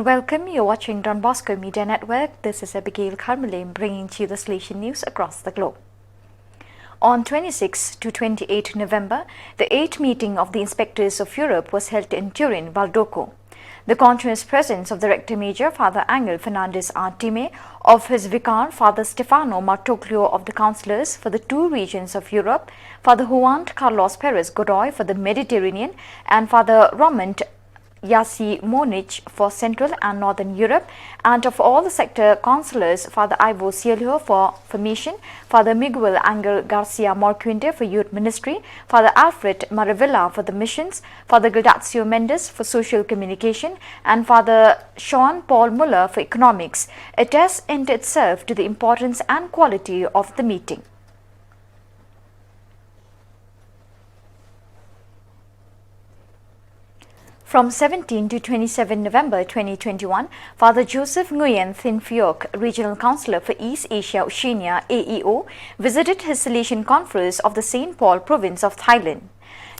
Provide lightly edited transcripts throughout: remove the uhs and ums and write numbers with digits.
Welcome, you're watching Don Bosco Media Network. This is Abigail Carmelim bringing to you the Salesian news across the globe. On 26 to 28 November, the 8th meeting of the Inspectors of Europe was held in Turin, Valdoco. The continuous presence of the Rector Major, Father Angel Fernandez Artime, of his Vicar, Father Stefano Martoglio of the Councillors for the two regions of Europe, Father Juan Carlos Perez Godoy for the Mediterranean, and Father Romant Yasimonic for Central and Northern Europe, and of all the sector councillors, Father Ivo Cielho for Mission, Father Miguel Angel Garcia Morquinte for Youth Ministry, Father Alfred Maravilla for the Missions, Father Gildacio Mendes for Social Communication, and Father Sean Paul Muller for Economics, attests in itself to the importance and quality of the meeting. From 17 to 27 November 2021, Father Joseph Nguyen Thin Phiok, Regional Councillor for East Asia Oceania AEO, visited his Salesian Conference of the St. Paul province of Thailand.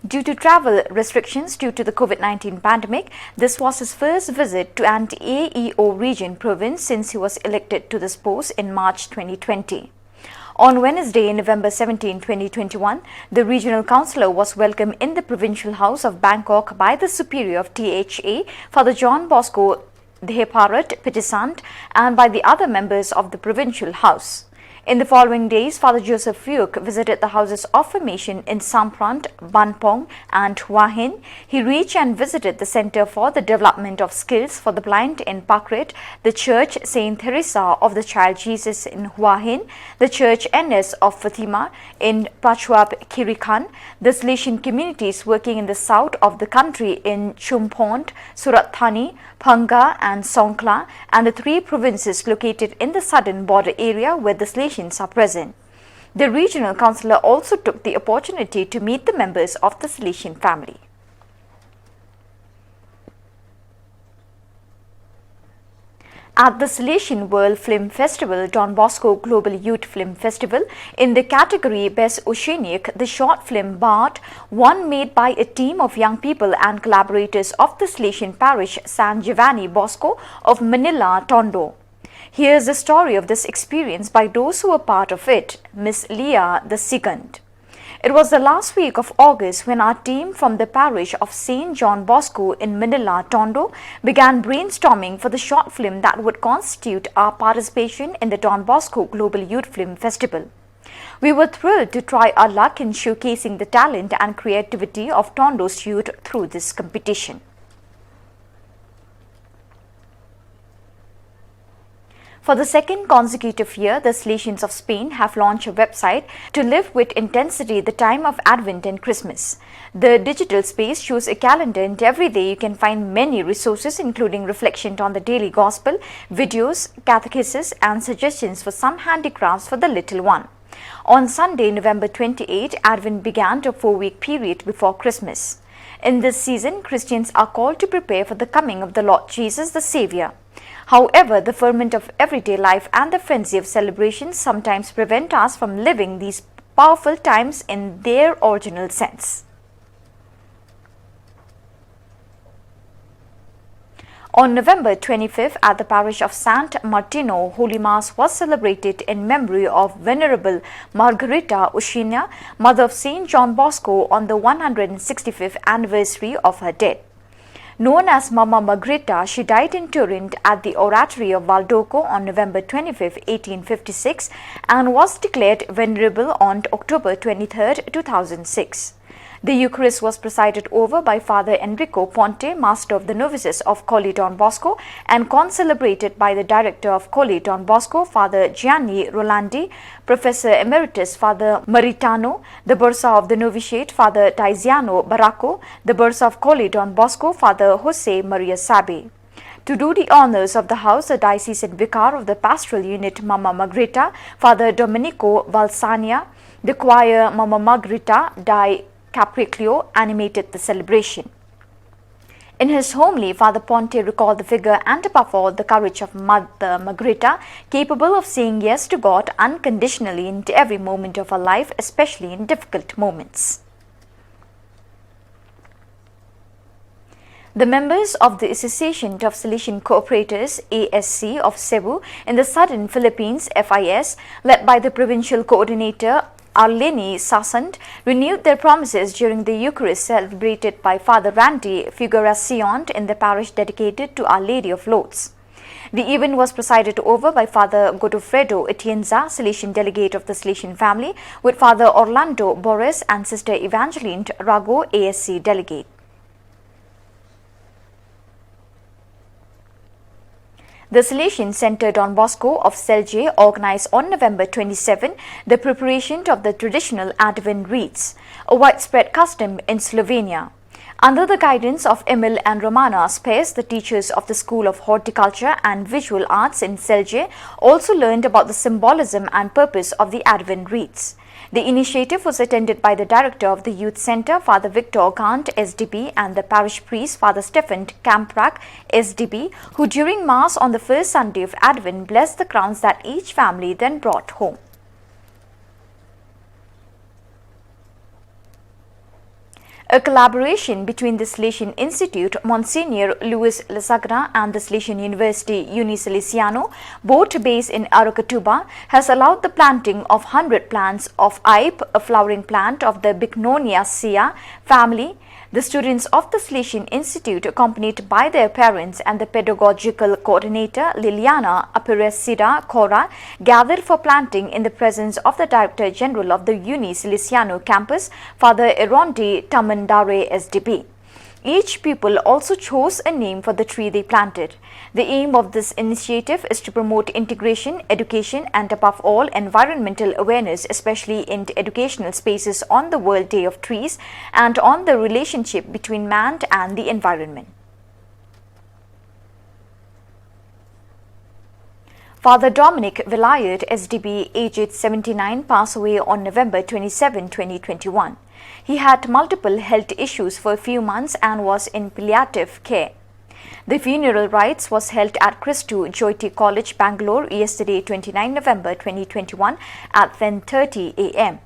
Due to travel restrictions due to the COVID-19 pandemic, this was his first visit to an AEO region province since he was elected to this post in March 2020. On Wednesday, November 17, 2021, the regional councillor was welcomed in the Provincial House of Bangkok by the Superior of THA, Father John Bosco Deheparat Pitisant, and by the other members of the Provincial House. In the following days, Father Joseph Phuc visited the houses of formation in Samprant, Banpong, and Hua Hin. He reached and visited the Center for the Development of Skills for the Blind in Pakret, the Church Saint Teresa of the Child Jesus in Hua Hin, the Church NS of Fatima in Prachuap Khiri Khan, the Salesian communities working in the south of the country in Chumpont, Surat Thani, Phanga, and Songkhla, and the three provinces located in the southern border area where the Salesians are present. The regional councillor also took the opportunity to meet the members of the Salesian family. At the Salesian World Film Festival, Don Bosco Global Youth Film Festival, in the category Best Oceanic, the short film Bart, one made by a team of young people and collaborators of the Salesian parish San Giovanni Bosco of Manila, Tondo. Here's the story of this experience by those who were part of it, Miss Leah the Second. It was the last week of August when our team from the parish of St. John Bosco in Manila, Tondo, began brainstorming for the short film that would constitute our participation in the Don Bosco Global Youth Film Festival. We were thrilled to try our luck in showcasing the talent and creativity of Tondo's youth through this competition. For the second consecutive year, the Salesians of Spain have launched a website to live with intensity the time of Advent and Christmas. The digital space shows a calendar, and every day you can find many resources including reflection on the daily gospel, videos, catechesis, and suggestions for some handicrafts for the little one. On Sunday, November 28, Advent began a 4-week period before Christmas. In this season, Christians are called to prepare for the coming of the Lord Jesus the Savior. However, the ferment of everyday life and the frenzy of celebration sometimes prevent us from living these powerful times in their original sense. On November 25th, at the parish of Sant Martino, Holy Mass was celebrated in memory of Venerable Margarita Oceania, mother of St. John Bosco, on the 165th anniversary of her death. Known as Mama Margarita, she died in Turin at the Oratory of Valdoco on November 25, 1856, and was declared venerable on October 23, 2006. The Eucharist was presided over by Father Enrico Ponte, Master of the Novices of Colle Don Bosco, and concelebrated by the Director of Colle Don Bosco, Father Gianni Rolandi, Professor Emeritus Father Maritano, the Bursa of the Novitiate, Father Tiziano Baracco, the Bursa of Colle Don Bosco, Father Jose Maria Sabe. To do the honors of the house, the Diocesan Vicar of the Pastoral Unit Mama Margherita, Father Domenico Valsania, the choir Mama Margherita di Capriccio animated the celebration. In his homily, Father Ponte recalled the figure and above all the courage of Mother Margherita, capable of saying yes to God unconditionally in every moment of her life, especially in difficult moments. The members of the Association of Salesian Cooperators ASC of Cebu in the Southern Philippines FIS, led by the Provincial Coordinator Arlene Sasant, renewed their promises during the Eucharist celebrated by Father Randy Figuracion in the parish dedicated to Our Lady of Lourdes. The event was presided over by Father Godofredo Atienza, Salesian delegate of the Salesian family, with Father Orlando Boris and Sister Evangeline Rago, ASC delegate. The Salesian Center Don Bosco of Celje organized on November 27 the preparation of the traditional Advent Wreaths, a widespread custom in Slovenia. Under the guidance of Emil and Romana Spes, the teachers of the School of Horticulture and Visual Arts in Celje also learned about the symbolism and purpose of the Advent Wreaths. The initiative was attended by the director of the Youth Center, Father Victor Gant, SDB, and the parish priest, Father Stephen Kamprak, SDB, who during Mass on the first Sunday of Advent blessed the crowns that each family then brought home. A collaboration between the Salesian Institute, Monsignor Luis Lasagna, and the Salesian University Unisalesiano, both based in Aracatuba, has allowed the planting of 100 plants of Ipe, a flowering plant of the Bignoniaceae family. The students of the Salesian Institute, accompanied by their parents and the pedagogical coordinator Liliana Aparecida Cora, gathered for planting in the presence of the Director General of the Unisalesiano campus, Father Erondi Tamandare SDB. Each pupil also chose a name for the tree they planted. The aim of this initiative is to promote integration, education, and above all, environmental awareness, especially in educational spaces on the World Day of Trees and on the relationship between man and the environment. Father Dominic Velayet, SDB, aged 79, passed away on November 27, 2021. He had multiple health issues for a few months and was in palliative care. The funeral rites was held at Christu Jyoti College, Bangalore, yesterday, 29 November 2021 at 10:30 a.m.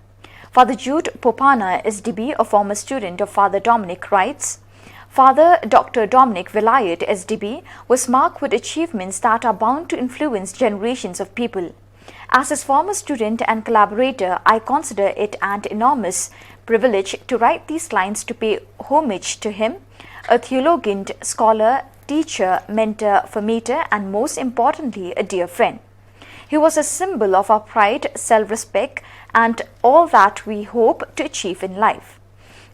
Father Jude Popana, SDB, a former student of Father Dominic, writes, Father Dr. Dominic Velayet, SDB, was marked with achievements that are bound to influence generations of people. As his former student and collaborator, I consider it an enormous privilege to write these lines to pay homage to him, a theologian, scholar, teacher, mentor, formator, and most importantly, a dear friend. He was a symbol of our pride, self-respect, and all that we hope to achieve in life.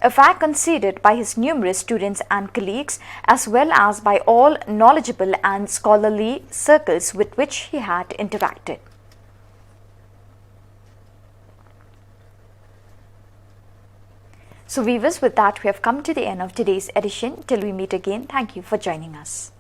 A fact conceded by his numerous students and colleagues, as well as by all knowledgeable and scholarly circles with which he had interacted. So viewers, with that we have come to the end of today's edition. Till we meet again, thank you for joining us.